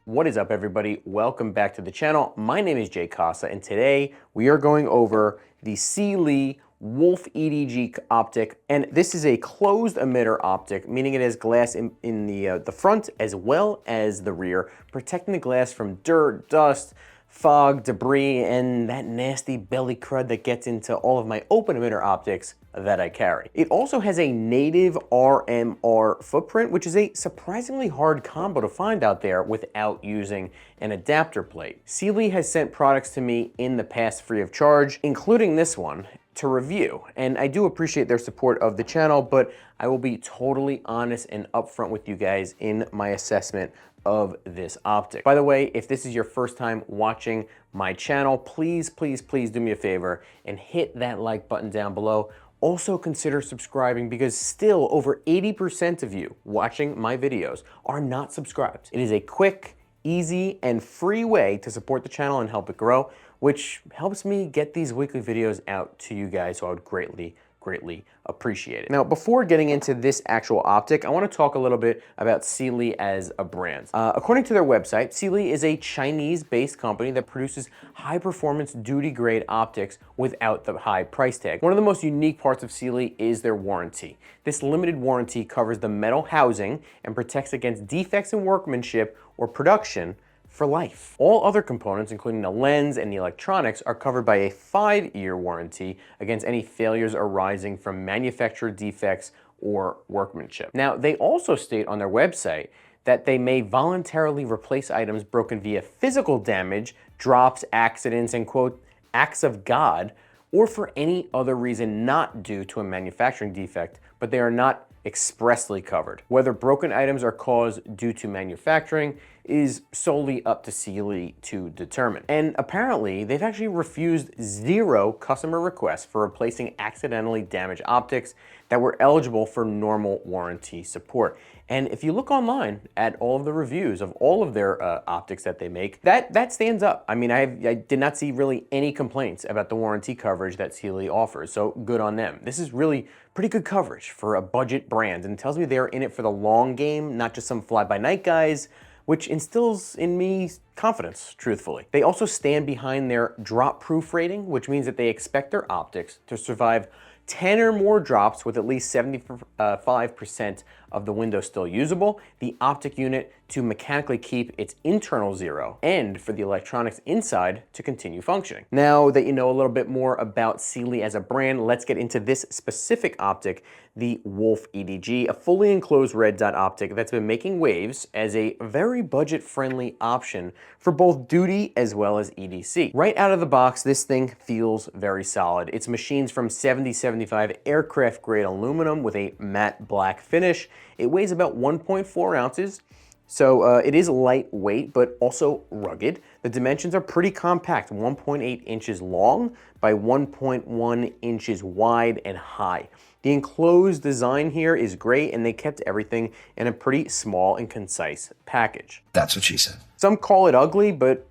What is up, everybody? Welcome back to the channel. My name is JAYCOSTA, and today we are going over the Cyelee Wolf EDG optic, and this is a closed emitter optic, meaning it has glass in the front as well as the rear, protecting the glass from dirt, dust, fog, debris, and that nasty belly crud that gets into all of my open emitter optics that I carry. It also has a native RMR footprint, which is a surprisingly hard combo to find out there without using an adapter plate. Cyelee has sent products to me in the past free of charge, including this one, to review, and I do appreciate their support of the channel, but I will be totally honest and upfront with you guys in my assessment of this optic. By the way, if this is your first time watching my channel, please do me a favor and hit that like button down below. Also consider subscribing, because still over 80% of you watching my videos are not subscribed. It is a quick, easy, and free way to support the channel and help it grow, which helps me get these weekly videos out to you guys, so I would greatly appreciate it. Now, before getting into this actual optic, I want to talk a little bit about Cyelee as a brand. According to their website, Cyelee is a Chinese-based company that produces high-performance duty-grade optics without the high price tag. One of the most unique parts of Cyelee is their warranty. This limited warranty covers the metal housing and protects against defects in workmanship or production for life. All other components, including the lens and the electronics, are covered by a 5-year warranty against any failures arising from manufacturer defects or workmanship. Now, they also state on their website that they may voluntarily replace items broken via physical damage, drops, accidents, and quote, acts of God, or for any other reason not due to a manufacturing defect, but they are not expressly covered. Whether broken items are caused due to manufacturing is solely up to Cyelee to determine. And apparently, they've actually refused 0 customer requests for replacing accidentally damaged optics that were eligible for normal warranty support. And if you look online at all of the reviews of all of their optics that they make, that stands up. I mean, I did not see really any complaints about the warranty coverage that Cyelee offers, so good on them. This is really pretty good coverage for a budget brand, and tells me they're in it for the long game, not just some fly-by-night guys, which instills in me confidence, truthfully. They also stand behind their drop-proof rating, which means that they expect their optics to survive 10 or more drops with at least 75% of the window still usable, the optic unit to mechanically keep its internal 0, and for the electronics inside to continue functioning. Now that you know a little bit more about Cyelee as a brand, let's get into this specific optic, the Wolf EDG, a fully enclosed red dot optic that's been making waves as a very budget-friendly option for both duty as well as EDC. Right out of the box, this thing feels very solid. It's machined from 7075 aircraft-grade aluminum with a matte black finish. It weighs about 1.4 ounces, so it is lightweight, but also rugged. The dimensions are pretty compact, 1.8 inches long by 1.1 inches wide and high. The enclosed design here is great, and they kept everything in a pretty small and concise package. That's what she said. Some call it ugly, but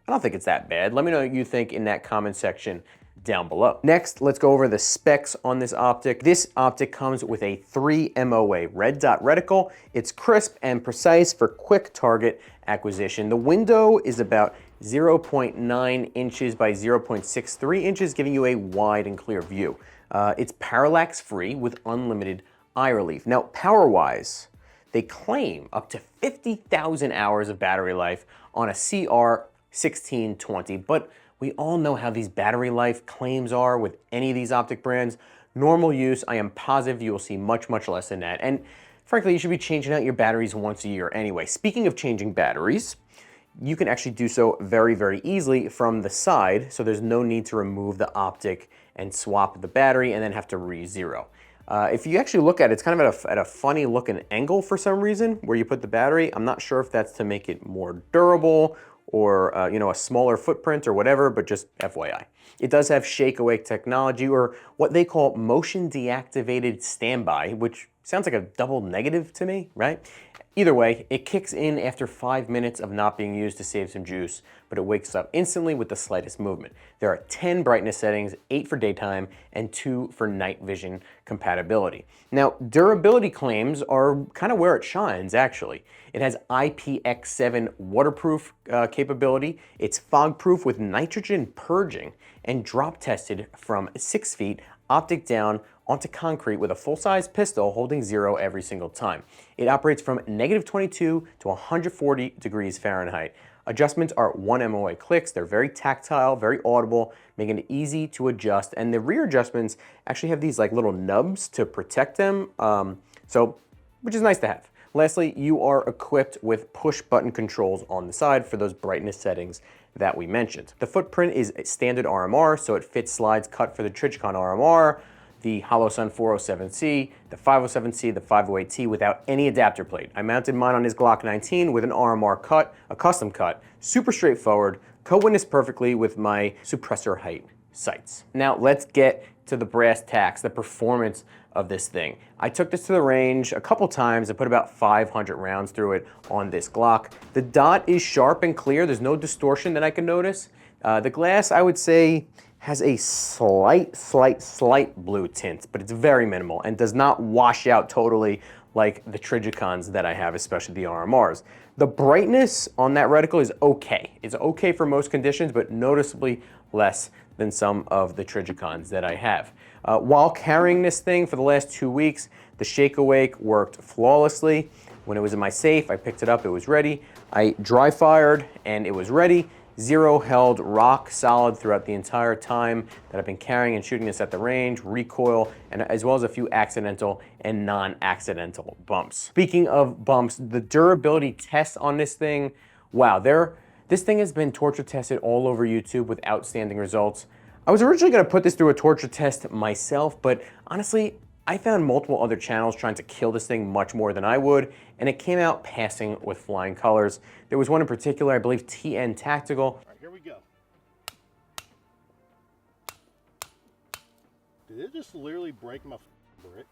I don't think it's that bad. Let me know what you think in that comment section down below. Next, let's go over the specs on this optic. This optic comes with a 3 MOA red dot reticle. It's crisp and precise for quick target acquisition. The window is about 0.9 inches by 0.63 inches, giving you a wide and clear view. It's parallax free with unlimited eye relief. Now, power-wise, they claim up to 50,000 hours of battery life on a CR1620, but we all know how these battery life claims are with any of these optic brands. Normal use, I am positive you will see much less than that. And frankly, you should be changing out your batteries once a year anyway. Speaking of changing batteries, you can actually do so very easily from the side, so there's no need to remove the optic and swap the battery and then have to re-zero. If you actually look at it, it's kind of at a funny looking angle for some reason where you put the battery. I'm not sure if that's to make it more durable or you know, a smaller footprint or whatever, but just FYI. It does have shake-awake technology, or what they call motion deactivated standby, which sounds like a double negative to me, right? Either way, it kicks in after 5 minutes of not being used to save some juice, but it wakes up instantly with the slightest movement. There are 10 brightness settings, 8 for daytime and 2 for night vision compatibility. Now, durability claims are kind of where it shines, actually. It has IPX7 waterproof capability, it's fog-proof with nitrogen purging, and drop tested from 6 feet, optic down, onto concrete with a full-size pistol holding 0 every single time. It operates from -22 to 140 degrees Fahrenheit. Adjustments are 1 MOA clicks. They're very tactile, very audible, making it easy to adjust. And the rear adjustments actually have these like little nubs to protect them, which is nice to have. Lastly, you are equipped with push button controls on the side for those brightness settings that we mentioned. The footprint is standard RMR, so it fits slides cut for the Trijicon RMR, the HOLOSUN 407C, the 507C, the 508T without any adapter plate. I mounted mine on his Glock 19 with an RMR cut, a custom cut, super straightforward, co-witnessed perfectly with my suppressor height sights. Now let's get to the brass tacks, the performance of this thing. I took this to the range a couple times and put about 500 rounds through it on this Glock. The dot is sharp and clear. There's no distortion that I can notice. The glass, I would say, has a slight blue tint, but it's very minimal and does not wash out totally like the Trijicons that I have, especially the RMRs. The brightness on that reticle is okay. It's okay for most conditions, but noticeably less than some of the Trijicons that I have. While carrying this thing for the last 2 weeks, the Shake Awake worked flawlessly. When it was in my safe, I picked it up, it was ready. I dry fired and it was ready. 0 held rock solid throughout the entire time that I've been carrying and shooting this at the range, recoil, and as well as a few accidental and non-accidental bumps. Speaking of bumps, the durability test on this thing, wow, this thing has been torture tested all over YouTube with outstanding results. I was originally gonna put this through a torture test myself, but honestly, I found multiple other channels trying to kill this thing much more than I would, and it came out passing with flying colors. There was one in particular, I believe TN Tactical. All right, here we go. Did it just literally break my brick?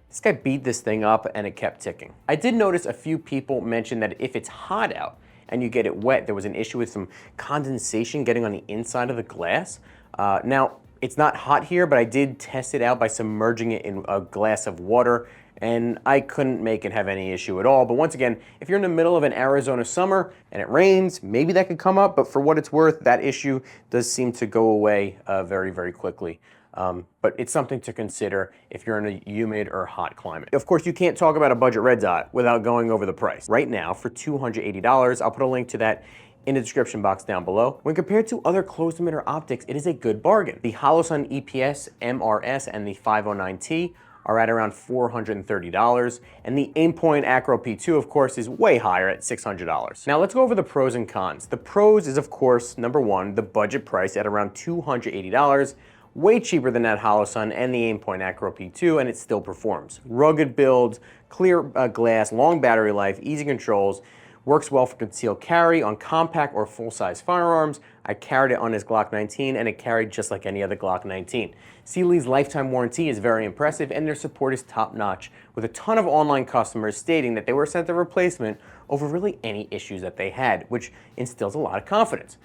This guy beat this thing up and it kept ticking. I did notice a few people mention that if it's hot out and you get it wet, there was an issue with some condensation getting on the inside of the glass. Now, it's not hot here, but I did test it out by submerging it in a glass of water, and I couldn't make it have any issue at all. But once again, if you're in the middle of an Arizona summer and it rains, maybe that could come up, but for what it's worth, that issue does seem to go away very, very quickly. But it's something to consider if you're in a humid or hot climate. Of course, you can't talk about a budget red dot without going over the price. Right now, for $280, I'll put a link to that in the description box down below. When compared to other closed emitter optics, it is a good bargain. The HOLOSUN EPS, MRS, and the 509T are at around $430, and the Aimpoint Acro P2, of course, is way higher at $600. Now let's go over the pros and cons. The pros is, of course, number one, the budget price at around $280, way cheaper than that HOLOSUN and the Aimpoint Acro P2, and it still performs. Rugged build, clear glass, long battery life, easy controls, works well for concealed carry on compact or full-size firearms. I carried it on his Glock 19 and it carried just like any other Glock 19. Cyelee's lifetime warranty is very impressive and their support is top-notch, with a ton of online customers stating that they were sent a replacement over really any issues that they had, which instills a lot of confidence.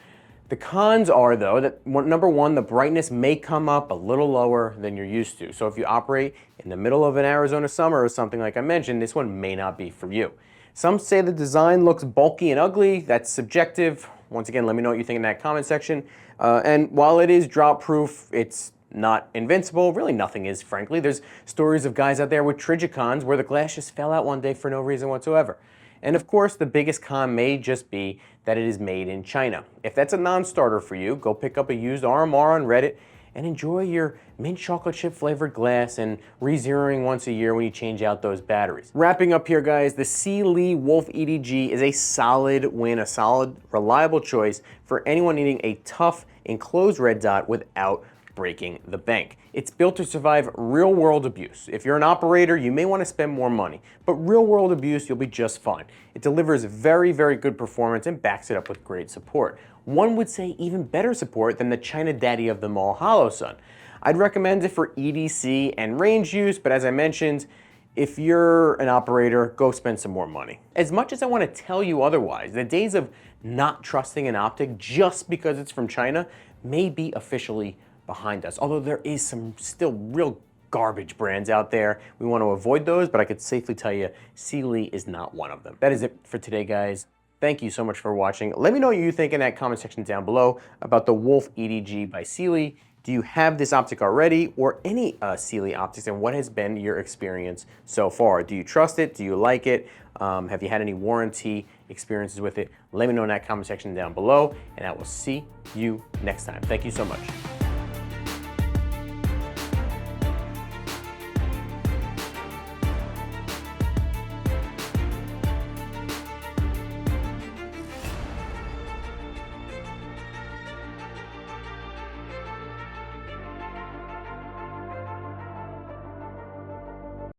The cons are, though, that number one, the brightness may come up a little lower than you're used to. So if you operate in the middle of an Arizona summer or something like I mentioned, this one may not be for you. Some say the design looks bulky and ugly. That's subjective. Once again, let me know what you think in that comment section. And while it is drop proof, it's not invincible. Really nothing is, frankly. There's stories of guys out there with Trijicons where the glass just fell out one day for no reason whatsoever. And of course, the biggest con may just be that it is made in China. If that's a non-starter for you, go pick up a used RMR on Reddit and enjoy your mint chocolate chip flavored glass and re-zeroing once a year when you change out those batteries. Wrapping up here, guys, the Cyelee Wolf EDG is a solid win, a solid, reliable choice for anyone needing a tough, enclosed red dot without breaking the bank. It's built to survive real-world abuse. If you're an operator, you may want to spend more money, but real-world abuse, you'll be just fine. It delivers very, very good performance and backs it up with great support. One would say even better support than the China daddy of them all, HOLOSUN. I'd recommend it for EDC and range use, but as I mentioned, if you're an operator, go spend some more money. As much as I want to tell you otherwise, the days of not trusting an optic just because it's from China may be officially behind us. Although there is some still real garbage brands out there. We want to avoid those, but I could safely tell you Cyelee is not one of them. That is it for today, guys. Thank you so much for watching. Let me know what you think in that comment section down below about the Wolf EDG by Cyelee. Do you have this optic already, or any Cyelee optics, and what has been your experience so far? Do you trust it? Do you like it? Have you had any warranty experiences with it? Let me know in that comment section down below, and I will see you next time. Thank you so much.